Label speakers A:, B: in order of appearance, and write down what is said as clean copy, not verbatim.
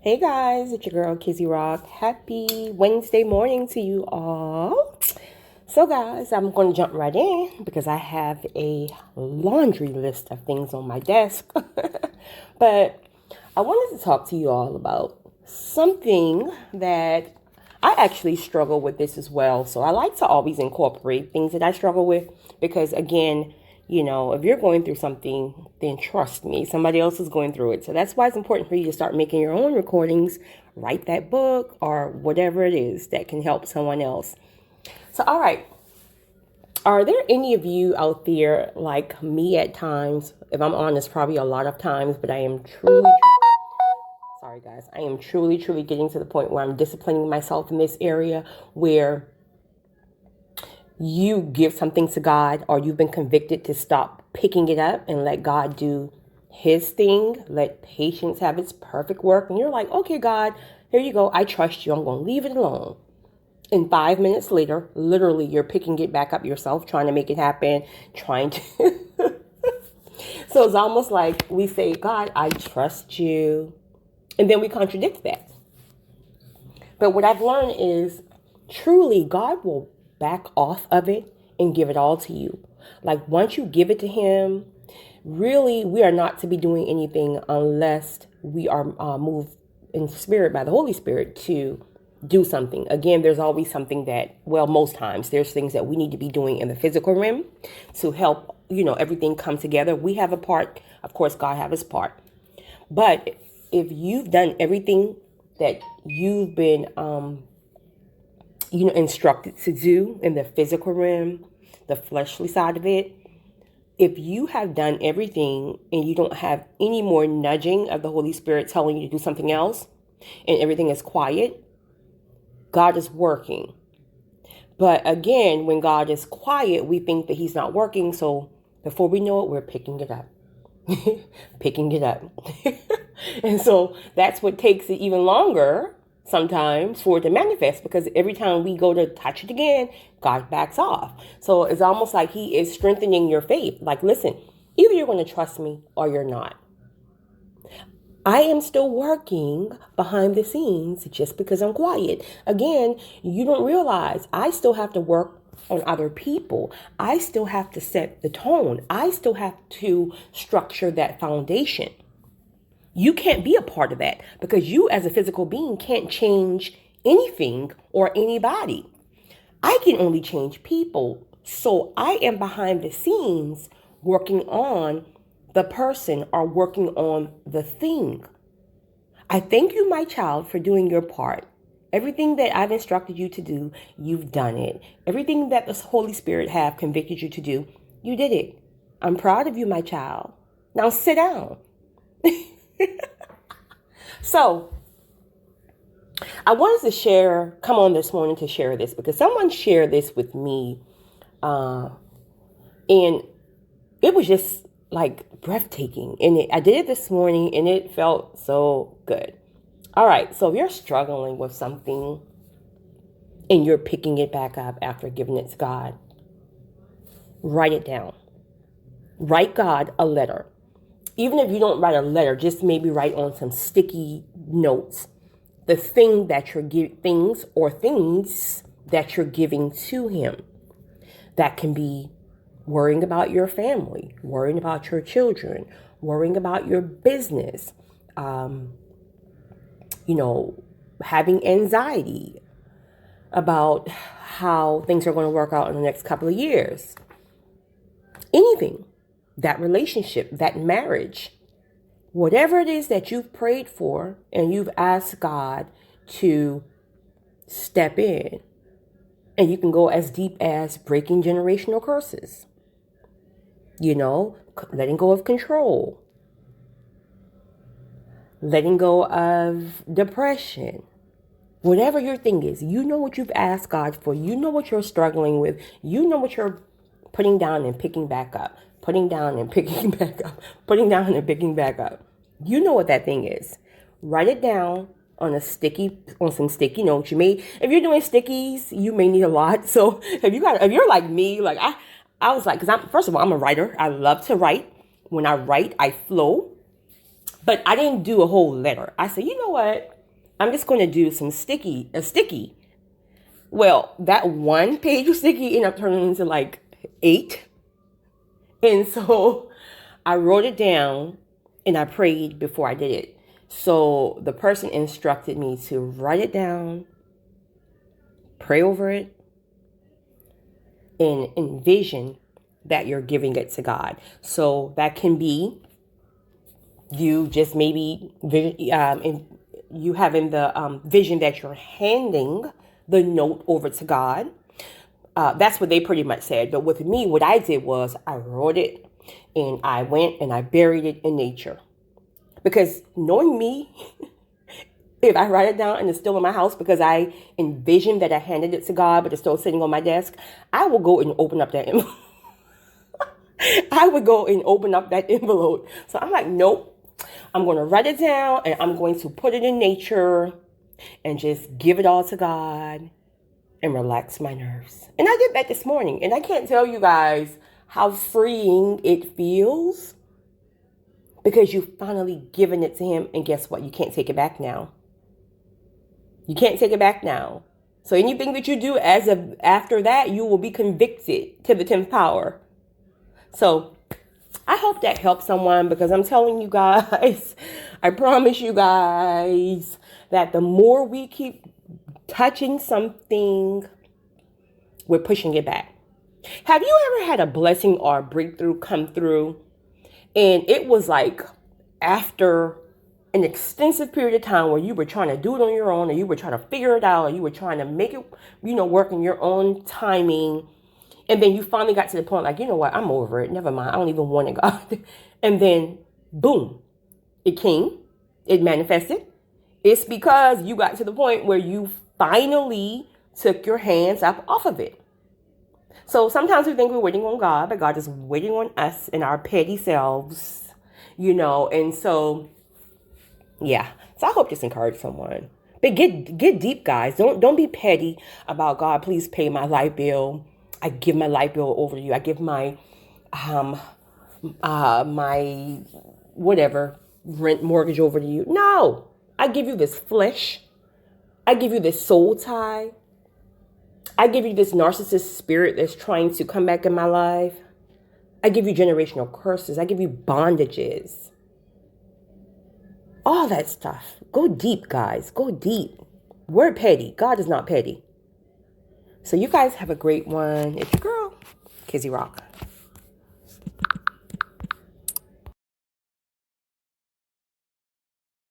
A: Hey guys, it's your girl Kizzy Rock. Happy Wednesday morning to you all. So guys, I'm going to jump right in because I have a laundry list of things on my desk. But I wanted to talk to you all about something that I actually struggle with this as well. So I like to always incorporate things that I struggle with because again, if you're going through something, then trust me, somebody else is going through it. So that's why it's important for you to start making your own recordings, write that book or whatever it is that can help someone else. So, all right. Are there any of you out there like me at times? If I'm honest, probably a lot of times, but I am sorry guys, I am truly getting to the point where I'm disciplining myself in this area where you give something to God or you've been convicted to stop picking it up and let God do his thing, let patience have its perfect work. And you're like, okay, God, here you go. I trust you. I'm going to leave it alone. And 5 minutes later, literally, you're picking it back up yourself, trying to make it happen, trying to. So it's almost like we say, God, I trust you. And then we contradict that. But what I've learned is truly God will back off of it and give it all to you. Like once you give it to him, really, we are not to be doing anything unless we are moved in spirit by the Holy Spirit to do something. Again, there's always something that, well, most times there's things that we need to be doing in the physical realm to help, everything come together. We have a part, of course, God have his part. But if you've done everything that you've been, instructed to do in the physical realm, the fleshly side of it, if you have done everything and you don't have any more nudging of the Holy Spirit telling you to do something else and everything is quiet, God is working. But again, when God is quiet, we think that he's not working. So before we know it, we're picking it up. Picking it up. And so that's what takes it even longer sometimes for it to manifest, because every time we go to touch it again, God backs off. So it's almost like he is strengthening your faith. Like, listen, either you're going to trust me or you're not. I am still working behind the scenes just because I'm quiet. Again, you don't realize I still have to work on other people. I still have to set the tone. I still have to structure that foundation. You can't be a part of that because you as a physical being can't change anything or anybody. I can only change people. So I am behind the scenes working on the person or working on the thing. I thank you, my child, for doing your part. Everything that I've instructed you to do, you've done it. Everything that the Holy Spirit have convicted you to do, you did it. I'm proud of you, my child. Now sit down. So I wanted to come on this morning to share this because someone shared this with me. And it was just like breathtaking. And I did it this morning and it felt so good. All right. So if you're struggling with something and you're picking it back up after giving it to God, write it down. Write God a letter. Even if you don't write a letter, just maybe write on some sticky notes the thing that you're things that you're giving to him. That can be worrying about your family, worrying about your children, worrying about your business, having anxiety about how things are going to work out in the next couple of years. Anything. That relationship, that marriage, whatever it is that you've prayed for and you've asked God to step in, and you can go as deep as breaking generational curses, letting go of control, letting go of depression, whatever your thing is, what you've asked God for, what you're struggling with, what you're putting down and picking back up. Putting down and picking back up, putting down and picking back up. You know what that thing is. Write it down on some sticky notes. If you're doing stickies, you may need a lot. So if you're like me, like I was like, first of all, I'm a writer. I love to write. When I write, I flow. But I didn't do a whole letter. I said, you know what? I'm just going to do a sticky. Well, that one page of sticky ended up turning into like 8. And so I wrote it down and I prayed before I did it. So the person instructed me to write it down, pray over it, and envision that you're giving it to God. So that can be you just maybe you having the vision that you're handing the note over to God. That's what they pretty much said. But with me, what I did was I wrote it and I went and I buried it in nature. Because knowing me, if I write it down and it's still in my house because I envisioned that I handed it to God, but it's still sitting on my desk, I will go and open up that envelope. I would go and open up that envelope. So I'm like, nope. I'm going to write it down and I'm going to put it in nature and just give it all to God and relax my nerves. And I did that this morning. And I can't tell you guys how freeing it feels because you've finally given it to him. And guess what? You can't take it back now. You can't take it back now. So anything that you do as of after that, you will be convicted to the 10th power. So I hope that helps someone because I'm telling you guys, I promise you guys that the more we keep touching something, we're pushing it back. Have you ever had a blessing or a breakthrough come through and it was like after an extensive period of time where you were trying to do it on your own or you were trying to figure it out or you were trying to make it, work in your own timing. And then you finally got to the point like, you know what, I'm over it. Never mind. I don't even want it, God. And then, boom, it came. It manifested. It's because you got to the point where you finally took your hands up off of it. So sometimes we think we're waiting on God, but God is waiting on us and our petty selves, And so, yeah. So I hope this encouraged someone. But get deep, guys. Don't be petty about God. Please pay my light bill. I give my light bill over to you. I give my my whatever rent mortgage over to you. No, I give you this flesh. I give you this soul tie. I give you this narcissist spirit that's trying to come back in my life. I give you generational curses. I give you bondages. All that stuff. Go deep, guys. Go deep. We're petty. God is not petty. So you guys have a great one. It's your girl, Kizzy Rock.